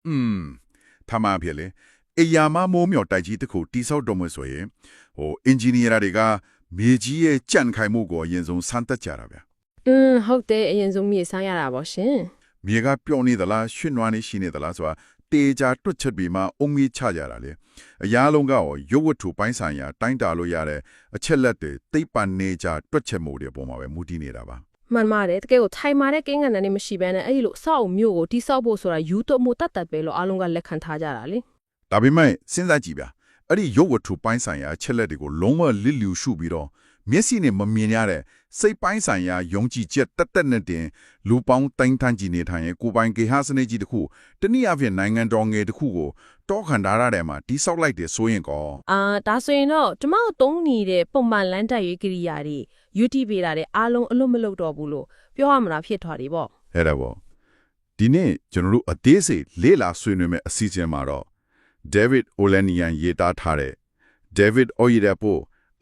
อืมทำมาเพียเลยเอยามาโมเหมียวไตจีตะคูตีเศร้าดมวยสวยเอนจิเนียร์တွေကမြေကြီးရဲ့ကြန့်ခိုင်မှုကိုအရင်ဆုံးစမ်းသပ်ကြတာဗျဟုတ်တယ်အရင်ဆုံးမြေဆန်းရတာပေါ့ရှင် မြေကပျော့နေသလားရွှင်နွားနေရှိနေသလားဆိုတာတေချာတွက်ချက်ပြီးမှအုံကြီးချကြတာလေအရာလုံးကရုပ်ဝတ္ထုပိုင်းဆိုင်ရာတိုင်းတာလို့ရတဲ့အချက်လက်တွေသိပ္ပံနေချတွက်ချက်မှုတွေပုံမှာပဲမူတည်နေတာပါမှန်ပါတယ်တကယ်ကိုထိုင်မာတဲ့ကိန်းဂဏန်းနဲ့မရှိဘဲနဲ့အဲ့ဒီလိုအဆောက်အမျိုးကိုတိဆောက်ဖို့ဆိုတာယူတော့မှုတတ်ပဲလို့အားလုံးကလက်ခံထားကြတာလေဒါပေမဲ့စဉ်းစားကြည့်ဗျအဲ့ဒီရုပ်ဝတ္ထုပိုင်းဆိုင်ရာအချက်လက်တွေကိုလုံးဝလစ်လျူရှုပြီးတော့မျက်စိနဲ့မမြင်ရတဲ့စိတ်ပိုင်းဆိုင်ရာယုံကြည်ချက်တက်နဲ့တင်လူပေါင်းတိုင်းထန်းကြည့်နေထိုင်ရဲ့ကိုပိုင်ကေဟာစနေကြီးတစ်ခုတနည်းအားဖြင့်နိုင်ငံတော်ငယ်တစ်ခုကိုတောခန္ဓာရတဲ့မှာတိဆောက်လိုက်တယ်ဆိုရင်ကောဒါဆိုရင်တော့ကျမတို့သုံးနေတဲ့ပုံမှန်လမ်းတိုက်ရေးကိရိယာတွေ YouTube ပေးတာတဲ့အားလုံးအလွတ်မလုပ်တော့ဘူးလို့ပြောရမလားဖြစ်သွားတယ်ပေါ့အဲ့ဒါပေါ့ဒီနေ့ကျွန်တော်တို့အသေးစိတ်လေ့လာဆွေးနွေးမယ့်အစီအစဉ်မှာတော့ David Oleniyan ရေးသားထားတဲ့ David Oyedepo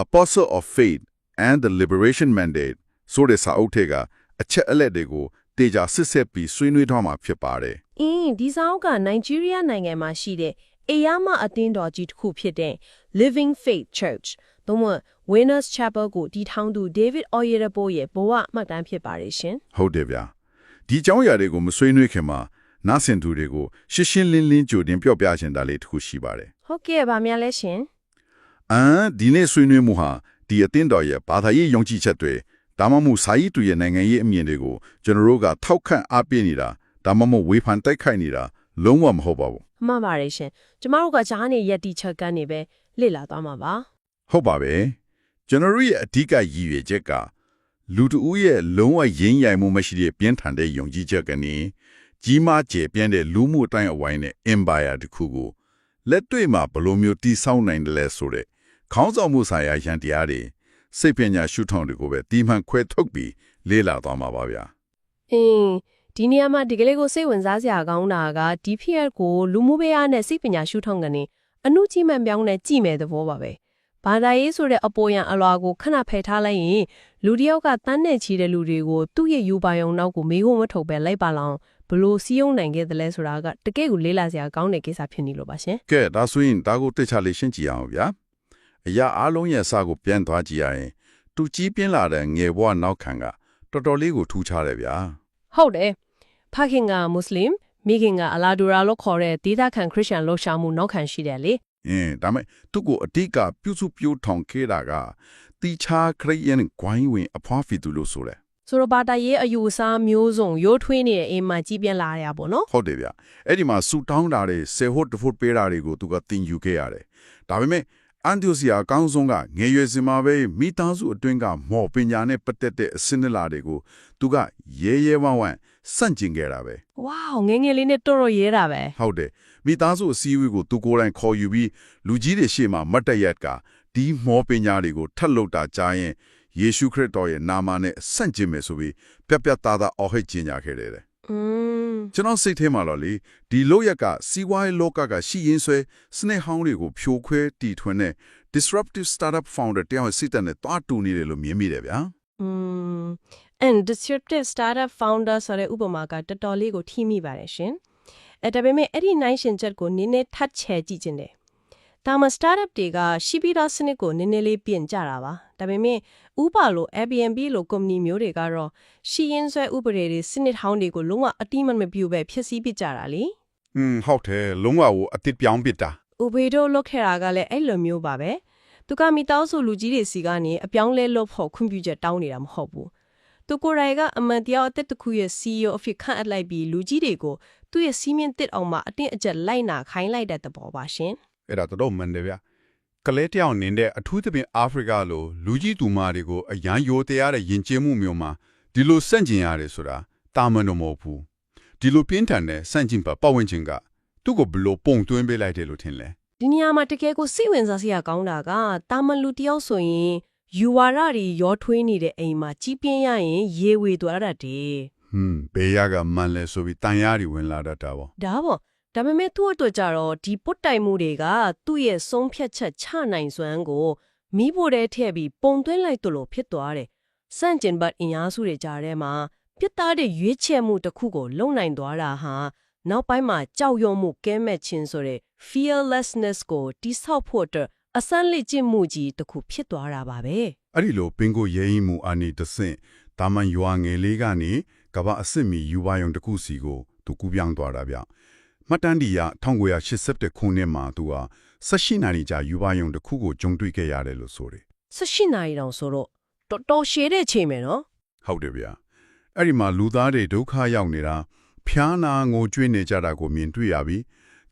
Apostle of Faith and the Liberation Mandate ဆိုတဲ့စာအုပ်ထဲကအချက်အလက်တွေကိုတေချာစစ်ဆက်ပြီးဆွေးနွေးထားမှာဖြစ်ပါတယ်ဒီစာအုပ်ကနိုင်ဂျီးရီးယားနိုင်ငံမှာရှိတဲ့အေယာမအသင်းတော်ကြီးတစ်ခုဖြစ်တဲ့ Living Faith Church သို့မဟုတ် Winners Chapel ကိုတည်ထောင်သူ David Oyedepo ရဲ့ဘဝမှတ်တမ်းဖြစ်ပါတယ်ရှင်ဟုတ်တယ်ဗျာဒီအကြောင်းအရာတွေကိုမဆွေးနွေးခင်မှာနားဆင်သူတွေကိုရှင်းရှင်းလင်းလင်းကြိုတင်ပြောပြချင်တာလေးတစ်ခုရှိပါတယ်ဟုတ်ကဲ့ပါများလဲရှင်ဒီနေ့ဆွေးနွေးမှုဟာဒီအသင်းတော်ရဲ့ဘာသာရေးယုံကြည်ချက်တွေဒါမှမဟုတ်စာရေးသူရဲ့နိုင်ငံရေးအမြင်တွေကိုကျွန်တော်တို့ကထောက်ခံအားပေးနေတာဒါမှမဟုတ်ဝေဖန်တိုက်ခိုက်နေတာလုံးဝမဟုတ်ပါဘူးမှန်ပါတယ်ရှင်ကျမတို့ကဂျားနေယက်တီချက်ကနေပဲလေ့လာသွားမှာပါဟုတ်ပါပဲကျွန်တော်တို့ရဲ့အဓိကရည်ရွယ်ချက်ကလူတဦးရဲ့လုံးဝရင်းရိုင်မှုမရှိတဲ့ပြင်းထန်တဲ့ယုံကြည်ချက်ကနေကြီးမားကျယ်ပြန့်တဲ့လူမှုအတိုင်းအဝိုင်းနဲ့ empire တစ်ခုကိုလက်တွေ့မှာဘယ်လိုမျိုးတည်ဆောက်နိုင်တယ်လဲဆိုတဲ့ခေါင်းဆောင်မှုဆိုင်ရာရန်တရားတွေစိတ်ပညာရှုထောင့်တွေကိုပဲတီးမှန်ခွဲထုတ်ပြီးလေ့လာသွားမှာပါဗျာဒီနေရာမှာဒီကလေးကိုစိတ်ဝင်စားစရာကောင်းတာက DPL ကိုလူမှုဘေးအားနဲ့စိတ်ပညာရှုထောင့်ကနေအနုကြီးမှန်ပြောင်းနဲ့ကြည့်မဲ့သဘောပါပဲဘာသာရေးဆိုတဲ့အပေါ်ယံအလွာကိုခဏဖယ်ထားလိုက်ရင်လူတယောက်ကတန်းနဲ့ချီတဲ့လူတွေကိုသူ့ရဲ့ယူပါယုံနောက်ကိုမေးခွန်းမထုတ်ပဲလိုက်ပါလောင်ဘလို့စီးယုံနိုင်ခဲ့တယ်လဲဆိုတာကတကယ့်ကိုလေးလာစရာကောင်းတဲ့ကိစ္စဖြစ်နေလို့ပါရှင်ကဲဒါဆိုရင်ဒါကိုတိကျလေးရှင်းကြည့်အောင်ဗျာအရာအလုံးရဲ့အစကိုပြန်သွားကြည့်ရရင်သူကြီးပြင်းလာတဲ့ငယ်ဘဝနောက်ခံကတော်တော်လေးကိုထူးခြားတယ်ဗျာဟုတ်တယ်ဖခင်ကမွတ်စလင်မိခင်ကအလာဒူရာလို့ခေါ်တဲ့ဒေသခံခရစ်ယာန်လှုပ်ရှားမှုနောက်ခံရှိတယ်လေဒါမဲ့သူ့ကိုအတိတ်ကပြုစုပြောထောင်ခဲ့တာကတီချာခရစ်ယာန်ဂိုင်းဝင်အဖွားဖီသူလို့ဆိုတယ်ဆိုတော့ဘာတာရဲ့အယူအဆမျိုးစုံရိုးထွေးနေတဲ့အိမ်မှာကြီးပြင်းလာရပါတော့ဟုတ်တယ်ဗျအဲ့ဒီမှာဆူတောင်းတာတွေဆေဟုတ်တဖို့ပေးတာတွေကိုသူကတင်ယူခဲ့ရတယ်ဒါပေမဲ့အန်တိုစီယာအကောင်းဆုံးကငယ်ရွယ်စင်မှာပဲမိသားစုအတွင်းကမော်ပညာနဲ့ပတ်သက်တဲ့အစင်းလာတွေကိုသူကရဲရဲဝံ့ဝံ့စန့်ကျင်ခဲ့တာပဲဝေါငယ်ငယ်လေးနဲ့တော်တော်ရဲတာပဲဟုတ်တယ်မိသားစုအစည်းအဝေးကိုသူကိုယ်တိုင်ခေါ်ယူပြီးလူကြီးတွေရှေ့မှာမတ်တရက်ကဒီမော်ပညာတွေကိုထပ်လုပ်တာကြားရင်ယေရှုခရစ်တော်ရဲ့နာမနဲ့ဆန့်ကျင်မယ်ဆိုပြီးပြပြသားသားအော်ဟစ်ကြေညာခဲ့တယ်ကျွန်တော်စိတ်ထဲမှာတော့လေဒီလောက်ရက်ကစီးပွားရေးလောကကရှိရင်းဆွဲစနစ်ဟောင်းတွေကိုဖြိုခွဲတီထွင်တဲ့ disruptive startup founder တယောက်စိတ်နဲ့တွားတူနေတယ်လို့မြင်မိတယ်ဗျာand disruptive startup founder ဆိုတဲ့ဥပမာကတော်တော်လေးကိုထိမိပါတယ်ရှင်ဒါပေမဲ့အဲ့ဒီနိုင်ရှင်ချက်ကိုနည်းနည်းထပ်ချဲကြည့်ခြင်းတယ်ဒါမှ startup တွေကရှိပြီးသားစနစ်ကိုနည်းနည်းလေးပြင်ကြတာပါဒါပေမဲ့ Uber လို Airbnb လို company မျိုးတွေကတော့ရှိရင်းဆွဲဥပဒေတွေစနစ်ဟောင်းတွေကိုလုံးဝအတိမတ်မပြူပဲဖျက်ဆီးပစ်ကြတာလေဟုတ်တယ်လုံးဝကိုအတစ်ပြောင်းပစ်တာ Uber တို့လုပ်ခဲ့တာကလည်းအဲ့လိုမျိုးပါပဲသူကမိသားစုလူကြီးတွေစီကနေအပြောင်းလဲလုပ်ဖို့ခွင့်ပြုချက်တောင်းနေတာမဟုတ်ဘူးသူကိုယ်တိုင်ကအမှန်တရားအသက်တစ်ခုရဲ့ CEO အဖြစ်ခန့်အပ်လိုက်ပြီးလူကြီးတွေကိုသူ့ရဲ့စီးမြင့်တစ်အောင်မှာအတင်းအကျပ်လိုက်နာခိုင်းလိုက်တဲ့သဘောပါရှင်အဲ့ဒါတော့မှန်တယ်ဗျကလေးတယောက်နေတဲ့အထူးသဖြင့်အာဖရိကလိုလူကြီးသူမတွေကိုအရန်ရိုတရားတဲ့ယဉ်ကျေးမှုမျိုးမှာဒီလိုစန့်ကျင်ရတယ်ဆိုတာတာမန်တော့မဟုတ်ဘူးဒီလိုပြင်းထန်တဲ့စန့်ကျင်ပတ်ဝန်းကျင်ကသူ့ကိုဘလို့ပုံသွင်းပေးလိုက်တယ်လို့ထင်လဲဒီနေရာမှာတကယ်ကိုစိတ်ဝင်စားစရာကောင်းတာကတာမန်လူတယောက်ဆိုရင်ယူဝါဒတွေရောထွေးနေတဲ့အိမ်မှာကြီးပြင်းရရင်ရေဝေသွားတတ်တယ်ဘေးရကမှန်လဲဆိုပြီးတန်ရည်ဝင်လာတတ်တာပေါ့ဒါပေမဲ့သူ့အတွက်ကြတော့ဒီပုတ်တိုင်မှုတွေကသူ့ရဲ့ဆုံးဖြတ်ချက်ချနိုင်စွမ်းကိုမိဖို့တဲ့ထည့်ပြီးပုံသွင်းလိုက်သလိုဖြစ်သွားတယ်။စန့်ကျင်ဘတ်အင်အားစုတွေကြားထဲမှာပြတ်သားတဲ့ရွေးချယ်မှုတစ်ခုကိုလုံနိုင်သွားတာဟာ နောက်ပိုင်းမှာကြောက်ရွံ့မှုကဲမဲ့ခြင်းဆိုတဲ့ fearlessness ကိုတိဆောက်ဖို့အတွက်အစမ်းလေ့ကျင့်မှုကြီးတစ်ခုဖြစ်သွားတာပါပဲ အဲ့ဒီလိုပင်ကိုရဲရင်မှုအာနေတဆင့်တာမန်ရွာငယ်လေးကနေကမ္ဘာအစစ်မီယူပါယုံတစ်ခုစီကိုသူကူးပြောင်းသွားတာဗျမှတ်တမ်းဒီရ1980ခုနှစ်မှာသူဟာ18နာရီကြာယူပါယုံတစ်ခုကိုကြုံတွေ့ခဲ့ရတယ်လို့ဆိုတယ် 18နာရီတောင်ဆိုတော့တော်တော်ရှည်တဲ့ချိန်ပဲနော် ဟုတ်တယ်ဗျအဲ့ဒီမှာလူသားတွေဒုက္ခရောက်နေတာဖျားနာငိုကြွေးနေကြတာကိုမြင်တွေ့ရပြီး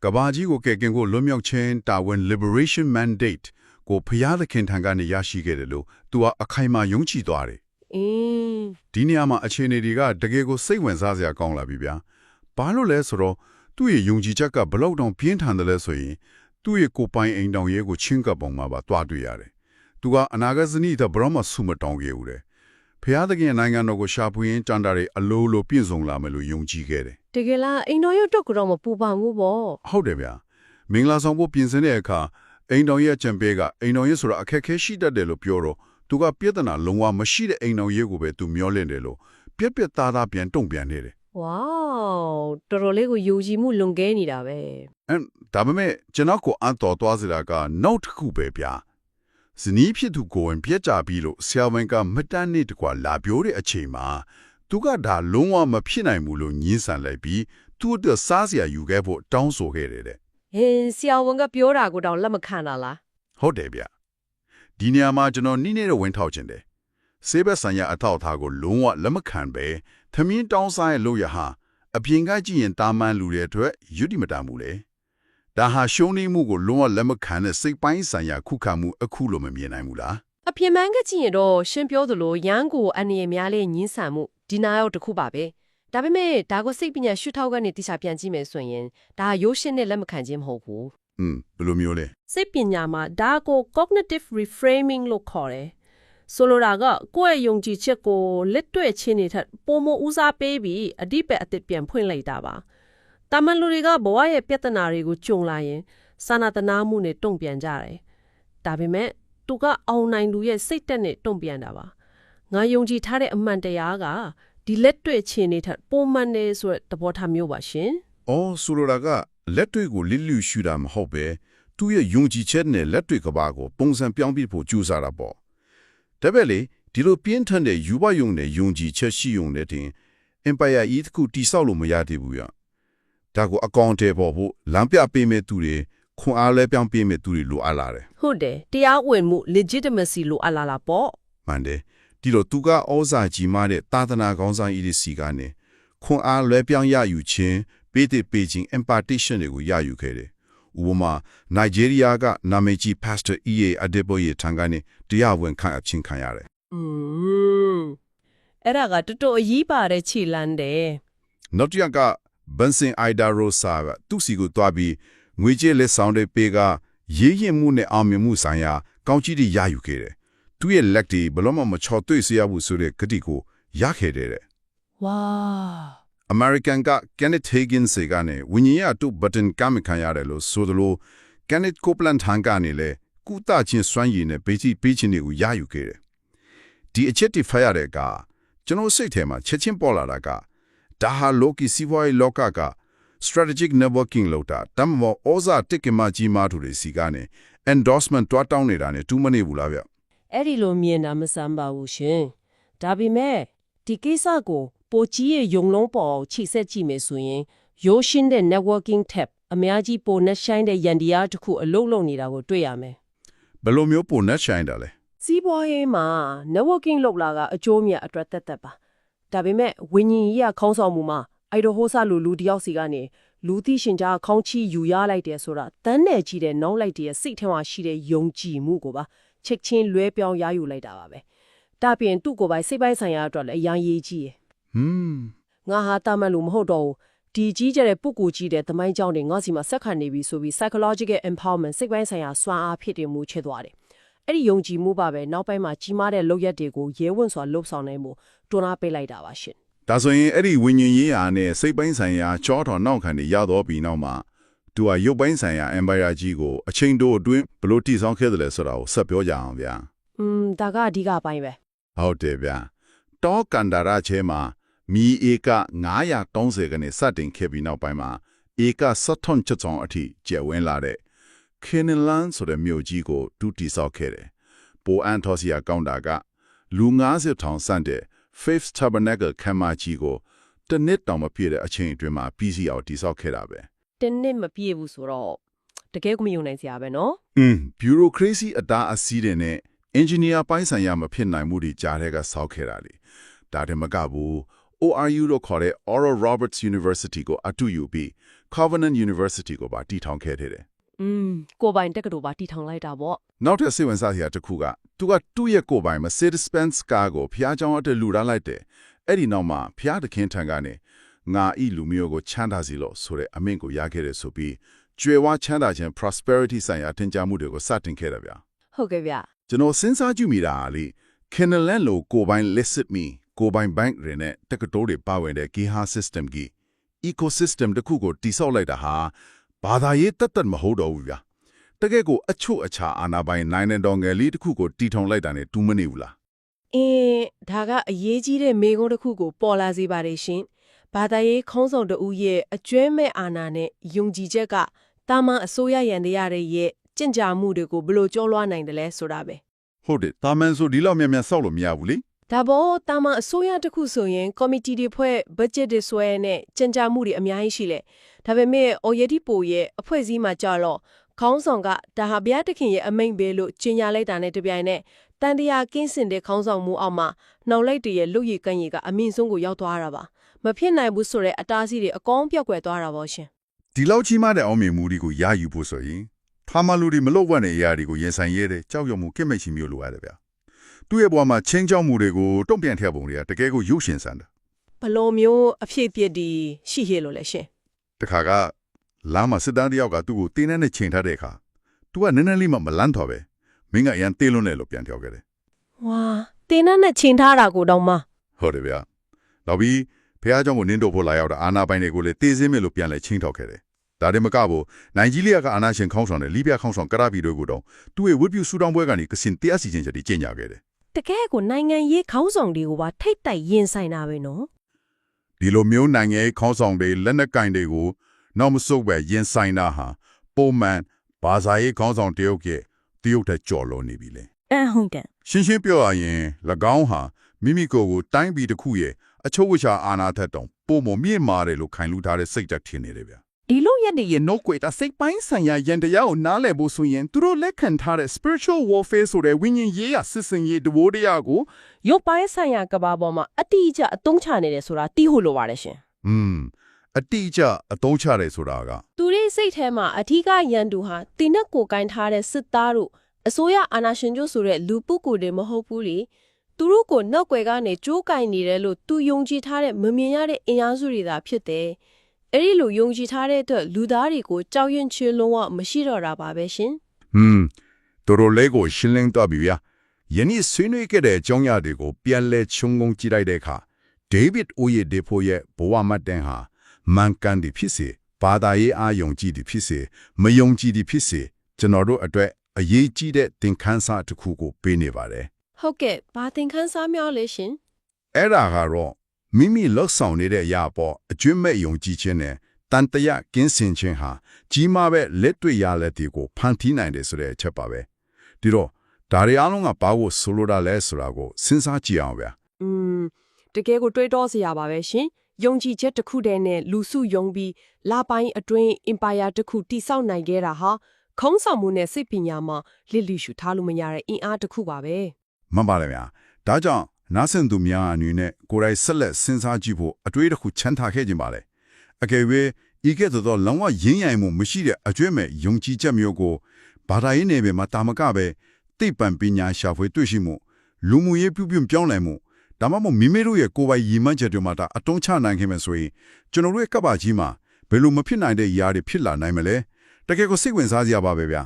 ကဘာကြီးကိုကယ်တင်ဖို့လွတ်မြောက်ခြင်းတာဝန် liberation mandate ကိုဖျားသခင်ထံကနေရရှိခဲ့တယ်လို့သူကအခိုင်အမာယုံကြည်သွားတယ် အင်း ဒီနေရာမှာအခြေအနေတွေကတကယ်ကိုစိတ်ဝင်စားစရာကောင်းလာပြီဗျာဘာလို့လဲဆိုတော့သူ့ရဲ့ယုံကြည်ချက်ကဘလောက်တောင်ပြင်းထန်တယ်လဲဆိုရင်သူ့ရဲ့ကိုယ်ပိုင်အိမ်တောင်ရဲကိုချင်းကပ်ပုံမှာပါတွားတွေ့ရတယ်သူကအနာဂတ်ဇနီးတဲ့ဘရမဆူမတောင်းခဲ့ဦးတယ်ဖျားသခင်နိုင်ငံတော်ကိုရှာဖွေရင်းတန်တာတွေအလိုလိုပြည့်စုံလာမယ်လို့ယုံကြည်ခဲ့တယ် တကယ်လားအိမ်တော်ရုပ်တော့ကတော့မပူပါဘူးပေါ့ ဟုတ်တယ်ဗျာမင်္ဂလာဆောင်ဖို့ပြင်ဆင်တဲ့အခါအိမ်တော်ရဲ့ချံပေးကအိမ်တော်ရဲ့ဆိုတာအခက်ခဲရှိတတ်တယ်လို့ပြောတော့သူကပြဿနာလုံးဝမရှိတဲ့အိမ်တော်ရဲ့ကိုပဲသူမျောလင့်တယ်လို့ပြက်ပြက်သားသားပြန်တုံ့ပြန်နေတယ် ဝေါတော်တော်လေးကိုယုံကြည်မှုလွန်ကဲနေတာပဲ ဒါပေမဲ့ကျွန်တော်ကိုအံ့တော်သွားစရာကနောက်တစ်ခုပဲဗျာဇနီးဖြစ်သူကိုဝင်ပြက်ကြပြီးလို့ဆရာဝန်ကမတန်းနေတကွာလာပြောတဲ့အချိန်မှာသူကဒါလုံးဝမဖြစ်နိုင်ဘူးလို့ညှင်းဆန်လိုက်ပြီးသူ့အတွက်စားစရာယူခဲ့ဖို့တောင်းဆိုခဲ့တယ်တဲ့ ဟင်းဆရာဝန်ကပြောတာကိုတောင်လက်မခံတာလား ဟုတ်တယ်ဗျဒီနေရာမှာကျွန်တော်နိနေတဲ့ဝင်ထောက်ခြင်းတယ်ဆေးဘက်ဆိုင်ရာအထောက်အထားကိုလုံးဝလက်မခံပဲသမင်းတောင်းစားရဲ့လို့ရဟာအပြင်ကကြည့်ရင်တာမန်လူတွေအတွက်ယုတိမတန်ဘူးလေဒါဟာရှုံးနေမှုကိုလုံးဝလက်မခံတဲ့စိတ်ပိုင်းဆိုင်ရာခုခံမှုအခုလိုမမြင်နိုင်ဘူးလား အပြင်မှန်းကကြည့်ရင်တော့ရှင်းပြောသလိုရန်ကိုအနေရများလေးညင်းဆန်မှုဒီနာရောက်တစ်ခုပါပဲဒါပေမဲ့ဒါကိုစိတ်ပညာရှုထောက်ကနေတိကျပြန်ကြည့်မယ်ဆိုရင်ဒါရိုးရှင်းနဲ့လက်မခံခြင်းမဟုတ်ဘူး ဘယ်လိုမျိုးလဲ စိတ်ပညာမှာဒါကို cognitive reframing လို့ခေါ်တယ်ဆိုလိုတာကကိုယ့်ရဲ့ယုံကြည်ချက်ကိုလက်တွေ့ချင်းနေထက်ပုံမဦးစားပေးပြီးအတိပ္ပယ်အသစ်ပြန်ဖွင့်လိုက်တာပါတာမန်လူတွေကဘဝရဲ့ပြဿနာတွေကိုကြုံလာရင်စာနာတနာမှုနဲ့တုံ့ပြန်ကြတယ်ဒါပေမဲ့သူကအောင်နိုင်လူရဲ့စိတ်တက်နဲ့တုံ့ပြန်တာပါငါယုံကြည်ထားတဲ့အမှန်တရားကဒီလက်တွေ့ချင်းနေထက်ပုံမှန်နေဆိုတဲ့သဘောထားမျိုးပါရှင် အော်ဆိုလိုတာကလက်တွေကိုလစ်လူရှူတာမဟုတ်ပဲသူ့ရဲ့ယုံကြည်ချက်နဲ့လက်တွေကဘာကိုပုံစံပြောင်းပြဖို့ကြိုးစားတာပေါ့ဒါပဲလေဒီလိုပြင်းထန်တဲ့ယူဘယုံနဲ့ယုံကြည်ချက်ရှိုံနဲ့တင် Empire ဤတစ်ခုတိဆောက်လို့မရသေးဘူးရဒါကိုအကောင့်ထဲပေါ်ဖို့လမ်းပြပေးမဲ့သူတွေခွန်အားလဲပြောင်းပေးမဲ့သူတွေလိုအပ်လာတယ် ဟုတ်တယ်တရားဝင်မှု legitimacy လို့အလားလားပေါ့ မှန်တယ်ဒီလိုသူကဩဇာကြီးမားတဲ့သာသနာကောင်းဆောင်ဤစီကနေခွန်အားလွဲပြောင်းရယူခြင်းပေးတဲ့ပေးခြင်း impartation တွေကိုရယူခဲ့တယ်ဥပမာနိုင်ဂျီးရီးယားကနာမည်ကြီး Pastor E.A. Adeboye ထံကနေတရားဝင်ခံအချင်းခံရတယ် အဲ့ဒါကတော်တော်အရေးပါတဲ့ခြေလမ်းတယ် နောက်တစ်ယောက်က Benson Ida Rosa ကသူ့စီကိုတွားပြီးငွေကြေးလက်ဆောင်တွေပေးကရေးရင်မှုနဲ့အောင်မြင်မှုဆိုင်ရာကောင်းချီးတွေရယူခဲ့တယ်သူ့ရဲ့လက်တွေဘလို့မှမချော်တွေ့စေရဘူးဆိုတဲ့ဂတိကိုရခဲ့တယ် ဝါ American က Kenneth Higgins ကနေဝိညာဉ်ရတု button ကမ်းခံရတယ်လို့ဆိုသလို Kenneth Copeland ဟန်ကနေလေကုသချင်းစွမ်းရည်နဲ့ပေးချင်းတွေကိုရယူခဲ့တယ်ဒီအချက်တွေဖတ်ရတဲ့ကကျွန်တော်စိတ်ထဲမှာချက်ချင်းပေါ်လာတာကဒါဟာလောကီစီးပွားရေးလောကက strategic networking လို့တာတမ္မောဩဇာတက်ကမကြီးမားသူတွေစီကနေ endorsement တွားတောင်းနေတာနဲ့တူးမနေဘူးလားဗျ အဲ့ဒီလိုမြင်တာမဆန်းပါဘူးရှင်ဒါပေမဲ့ဒီကိစ္စကိုပိုကြီးရဲ့ယုံလုံးပေါ်ချိဆက်ကြည့်မယ်ဆိုရင်ရိုးရှင်းတဲ့ networking tab အများကြီးပိုနဲ့ဆိုင်တဲ့ရန်တရားတစ်ခုအလုံးလုံးနေတာကိုတွေ့ရမယ် ဘယ်လိုမျိုးပုံနဲ့ဆိုင်တာလဲ စီးပွားရေးမှာ networking လုပ်လာကအကျိုးမြတ်အတွက်သက်ပါဒါပေမဲ့ဝิญဉ်ကြီးကခေါင်းဆောင်မှုမှာအိုက်ဒိုဟိုဆာလူတယောက်စီကနေလူသိရှင်ကြားခေါင်းချီယူရလိုက်တယ်ဆိုတာတန်းနယ်ကြီးတဲ့နောက်လိုက်တဲ့စိတ်ထဲမှာရှိတဲ့ယုံကြည်မှုကိုပါချက်ချင်းလွဲပြောင်းရယူလိုက်တာပါပဲဒါပြင်သူ့ကိုယ်ပိုင်စိတ်ပိုင်းဆိုင်ရာအတွက်လည်းအရင်ရေးကြီးရယ်ငါဟာတာမန်လူမဟုတ်တော့ဘူးဒီကြီးကျတဲ့ပုဂ္ဂိုလ်ကြီးတဲ့သမိုင်းကြောင်းတွေငါစီမှာဆက်ခံနေပြီဆိုပြီး psychological empowerment စိတ်ပိုင်းဆိုင်ရာစွမ်းအားဖြစ်တည်မှုချစ်သွားတယ်အဲ့ဒီယုံကြည်မှုပါပဲနောက်ပိုင်းမှာကြီးမားတဲ့လုပ်ရက်တွေကိုရဲဝံ့စွာလှုပ်ဆောင်နိုင်မှုတွန်းအားပေးလိုက်တာပါရှင် ဒါဆိုရင်အဲ့ဒီဝิญဉ်ရေးရာနဲ့စိတ်ပိုင်းဆိုင်ရာချောတော်နောက်ခံတွေရတော့ပြီးနောက်မှာသူကရုပ်ပိုင်းဆိုင်ရာ empire ကြီးကိုအချိန်တိုအတွင်းဘလို့တည်ဆောက်ခဲ့တယ်လဲဆိုတာကိုဆက်ပြောကြအောင်ဗျာ ဒါကအဓိကအပိုင်းပဲ ဟုတ်တယ်ဗျာတောကန်ဒါရချဲမှာ မီဧက930ကနေစတင်ခဲ့ပြီးနောက်ပိုင်းမှာဧက17ချောင်းအထိကျယ်ဝန်းလာတဲ့ Kenelan ဆိုတဲ့မြို့ကြီးကိုတူတည်ဆောက်ခဲ့တယ်။ပိုအန်ထော်စီယာကောင်းတာကလူ90ထောင်ဆန့်တဲ့ Faith Tabernacle ခမ်းမကြီးကိုတစ်နှစ်တောင်မပြည့်တဲ့အချိန်အတွင်းမှာပြီးစီအောင်တည်ဆောက်ခဲ့တာပဲ တနစ်မပြည့်ဘူးဆိုတော့တကယ်ကိုမယုံနိုင်စရာပဲနော် bureaucracy အတားအဆီးတွေနဲ့ engineer ပိုင်းဆိုင်ရာမဖြစ်နိုင်မှုတွေကြားတဲ့ကဆောက်ခဲ့တာလေဒါတည်းမကဘူး ORU လို့ခေါ်တဲ့ Oral Roberts University ကိုအတူယူပြီး Covenant University ကိုပါတည်ထောင်ခဲ့တယ် ကိုပိုင်တက္ကသိုလ်ပါတည်ထောင်လိုက်တာပေါ့ နောက်ထပ်စိတ်ဝင်စားစရာတစ်ခုကသူကသူ့ရဲ့ကိုယ်ပိုင် Mercedes-Benz ကားကိုဖျားเจ้าအတွက်လူထားလိုက်တယ်အဲ့ဒီနောက်မှာဖျားသခင်ထံကနေငါဤလူမျိုးကိုချမ်းသာစီလို့ဆိုတဲ့အမိန့်ကိုရခဲ့တယ်ဆိုပြီးကျွယ်ဝချမ်းသာခြင်း prosperity ဆိုင်ရာတင်ကြမှုတွေကိုစတင်ခဲ့တယ်ဗျာ ဟုတ်ကဲ့ဗျ ကျွန်တော်စဉ်းစားကြည့်မိတာလေ Kenelan လို့ကိုယ်ပိုင် listed me ကိုယ်ပိုင် bank တွေနဲ့တက္ကသိုလ်တွေပါဝင်တဲ့ Geha system ကြီး ecosystem တစ်ခုကိုတိဆောက်လိုက်တာဟာဘာသာရေးတတ်မဟုတ်တော့ဘူးဗျာတကယ်ကိုအချို့အခြားအာဏာပိုင်နိုင်ငံတော်ငယ်လေးတစ်ခုကိုတီထောင်လိုက်တာနဲ့တူးမနေဘူးလား ဒါကအရေးကြီးတဲ့မေခွန်းတစ်ခုကိုပေါ်လာစေပါတယ်ရှင်ဘာသာရေးခေါင်းဆောင်တဦးရဲ့အကျွဲမဲ့အာဏာနဲ့ယုံကြည်ချက်ကတာမန်အစိုးရရန်တရားရဲ့ကြင်ကြာမှုတွေကိုဘယ်လိုကျော်လွှားနိုင်တယ်လဲဆိုတာပဲ ဟုတ်တယ်တာမန်ဆိုဒီလောက်မြန်မြန်ဆောက်လို့မရဘူးလေ ဒါပေါ်တာမန်အစိုးရတစ်ခုဆိုရင်ကော်မတီတွေဖွဲ့ဘတ်ဂျက်တွေဆွဲနဲ့ကြင်ကြာမှုတွေအများကြီးရှိလေဒါပေမဲ့အော်ရတီပိုရဲ့အဖွဲ့အစည်းမှာကြာတော့ခေါင်းဆောင်ကဒါဟာဗျာတခင်ရဲ့အမိန့်ပဲလို့ကြီးညာလိုက်တာနဲ့တပြိုင်နက်တန်တရားကင်းစင်တဲ့ခေါင်းဆောင်မှုအောက်မှာနှောင်လိုက်တရဲ့လူရည်ကန့်ရည်ကအမြင့်ဆုံးကိုရောက်သွားတာပါမဖြစ်နိုင်ဘူးဆိုတဲ့အတားအဆီးတွေအကောင်းပြောက်ကွယ်သွားတာပေါ့ရှင် ဒီလောက်ကြီးမားတဲ့အောင်မြင်မှုတွေကိုရယူဖို့ဆိုရင်ထာမလူတွေမလုပ်ဝတ်တဲ့အရာတွေကိုရင်ဆိုင်ရတဲ့ကြောက်ရွံ့မှုကိမိတ်ချီမျိုးလိုရတယ်ဗျာသူ့ရဲ့ဘဝမှာချင်းချောက်မှုတွေကိုတုံ့ပြန်ထည့်ပုံတွေကတကယ်ကိုရုပ်ရှင်ဆန်တယ် ဘလိုမျိုးအဖြစ်အပျက်ဒီရှိရလို့လဲရှင် တခါကလမ်းမှာစစ်သားတယောက်ကသူ့ကိုတင်းနဲ့ချိန်ထားတဲ့အခါ तू ကနည်းနည်းလေးမှမလန့်တော့ပဲမင်းကအရန်တေးလွန်းတယ်လို့ပြန်ပြောခဲ့တယ် ဝါတင်းနဲ့ချိန်ထားတာကိုတော့မှ ဟုတ်တယ်ဗျာနောက်ပြီးဖះเจ้าကိုနင်းတော့ဖို့လာရောက်တာအာနာပိုင်တွေကိုလည်းတေးစင်းမဲ့လို့ပြန်လဲချင်းထောက်ခဲ့တယ်ဒါတည်းမကဘူးနိုင်ဂျီးလီးယားကအာနာရှင်ခေါင်းဆောင်တဲ့လီဘီယာခေါင်းဆောင်ကရာဘီတို့ကိုတော့သူ့ရဲ့ဝတ်ပြုဆူတောင်းပွဲကနေကစင်တရားစီချင်းချက်ကြီးကျင့်ကြခဲ့တယ် တကယ်ကိုနိုင်ငံရေးခေါင်းဆောင်တွေကိုပါထိတ်တိုက်ရင်ဆိုင်တာပဲနော် ဒီလိုမျိုးနိုင်ငံရေးခေါင်းဆောင်တွေလက်နက်ကင်တွေကိုနောက်မဆုတ်ပဲရင်ဆိုင်တာဟာပုံမှန်ဘာသာရေးခေါင်းဆောင်တယောက်ရဲ့တယောက်တည်းကြော်လွန်နေပြီလေ ဟုတ်တယ် ရှင်းရှင်းပြောရရင်၎င်းဟာမိမိကိုယ်ကိုတိုင်းပြည်တစ်ခုရဲ့အချုပ်ဝချာအာဏာထက်တောင်ပုံမမြင့်မာတယ်လို့ခိုင်လူထားတဲ့စိတ်ဓာတ်ထင်နေတယ်ဗျာ ဒီလိုရက်တွေရဲ့နှုတ်ကွေတာစိတ်ပိုင်းဆိုင်ရာယန္တရားကိုနားလည်ဖို့ဆိုရင်သူတို့လက်ခံထားတဲ့ spiritual warfare ဆိုတဲ့ဝိညာဉ်ရေးရစစ်စင်ရေးတဘိုးတရားကို ရုပ်ပိုင်းဆိုင်ရာကဘာပေါ်မှာအတိအကျအသုံးချနေတယ်ဆိုတာသိဖို့လိုပါတယ်ရှင် အတိအကျအသုံးချတယ်ဆိုတာက သူရဲ့စိတ်ထဲမှာအထီးကရန်သူဟာတင်းနဲ့ကိုကိုင်းထားတဲ့စစ်သားတို့အစိုးရအာဏာရှင်တို့ဆိုတဲ့လူပုဂ္ဂိုလ်တွေမဟုတ်ဘူးလေသူတို့ကိုနောက်ွယ်ကနေကြိုးကင်နေတယ်လို့သူယုံကြည်ထားတဲ့မမြင်ရတဲ့အင်အားစုတွေသာဖြစ်တယ်အဲ့ဒီလိုယုံကြည်ထားတဲ့အတွက်လူသားတွေကိုကြောက်ရွံ့ချင်လုံးဝမရှိတော့တာပါပဲရှင် တို့လိုလေးကိုရှင်းလင်းတော့ပြီဗျာယနေ့ဆွေးနွေးခဲ့တဲ့အကြောင်းအရာတွေကိုပြန်လဲခြုံငုံကြည့်လိုက်တဲ့အခါဒေးဗစ်အိုယေဒေဖိုရဲ့ဘဝမှတ်တမ်းဟာမှန်ကန်သည်ဖြစ်စေဘာသာရေးအားယုံကြည်သည်ဖြစ်စေမယုံကြည်သည်ဖြစ်စေကျွန်တော်တို့အတွက်အရေးကြီးတဲ့သင်ခန်းစာတစ်ခုကိုပေးနေပါတယ် ဟုတ်ကဲ့ဘာသင်ခန်းစာများလဲရှင် အဲ့ဒါကတော့မိမိလောက်ဆောင်နေတဲ့အရာပေါ်အကျွင့်မဲ့ယုံကြည်ခြင်းနဲ့တန်တရားကင်းစင်ခြင်းဟာကြီးမားပဲလက်တွေ့ရလက်တွေကိုဖန်တီးနိုင်တယ်ဆိုတဲ့အချက်ပါပဲဒီတော့ဒါရီအားလုံးကဘာကိုဆိုလိုတာလဲဆိုတာကိုစဉ်းစားကြည့်အောင်ဗျာ တကယ်ကိုတွေးတောစရာပါပဲရှင်ယုံကြည်ချက်တစ်ခုတည်းနဲ့လူစုယုံပြီးလာပိုင်းအတွင်း empire တစ်ခုတိဆောက်နိုင်ခဲ့တာဟာခုံးဆောင်မှုနဲ့စိတ်ပညာမှာလစ်လျရှုထားလို့မရတဲ့အင်အားတစ်ခုပါပဲ မှန်ပါတယ်ဗျာဒါကြောင့်နားဆင်သူများအနေနဲ့ကိုယ်တိုင်ဆက်လက်စဉ်းစားကြည့်ဖို့အတွေးတစ်ခုချမ်းသာခဲ့ခြင်းပါလေအကယ်၍ဤကဲ့သို့သောလောင်ဝရင်းရိုင်မှုမရှိတဲ့အကျွဲ့မဲ့ယုံကြည်ချက်မျိုးကိုဘာသာရေးနယ်ပယ်မှာတာမကပဲသိပ္ပံပညာရှာဖွေတွေ့ရှိမှုလူမှုရေးပြုပြင်ပြောင်းလဲမှုဒါမှမဟုတ်မိမိတို့ရဲ့ကိုယ်ပိုင်ရည်မှန်းချက်တွေမှာအတုံးချနိုင်ခဲ့မယ်ဆိုရင်ကျွန်တော်တို့ရဲ့ကပ္ပကြီးမှာဘယ်လိုမဖြစ်နိုင်တဲ့ຢာတွေဖြစ်လာနိုင်မလဲတကယ်ကိုစိတ်ဝင်စားစရာပါပဲဗျာ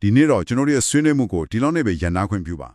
ဒီနေ့တော့ကျွန်တော်တို့ရဲ့ဆွေးနွေးမှုကိုဒီလောက်နဲ့ပဲရန်နာခွင့်ပြုပါ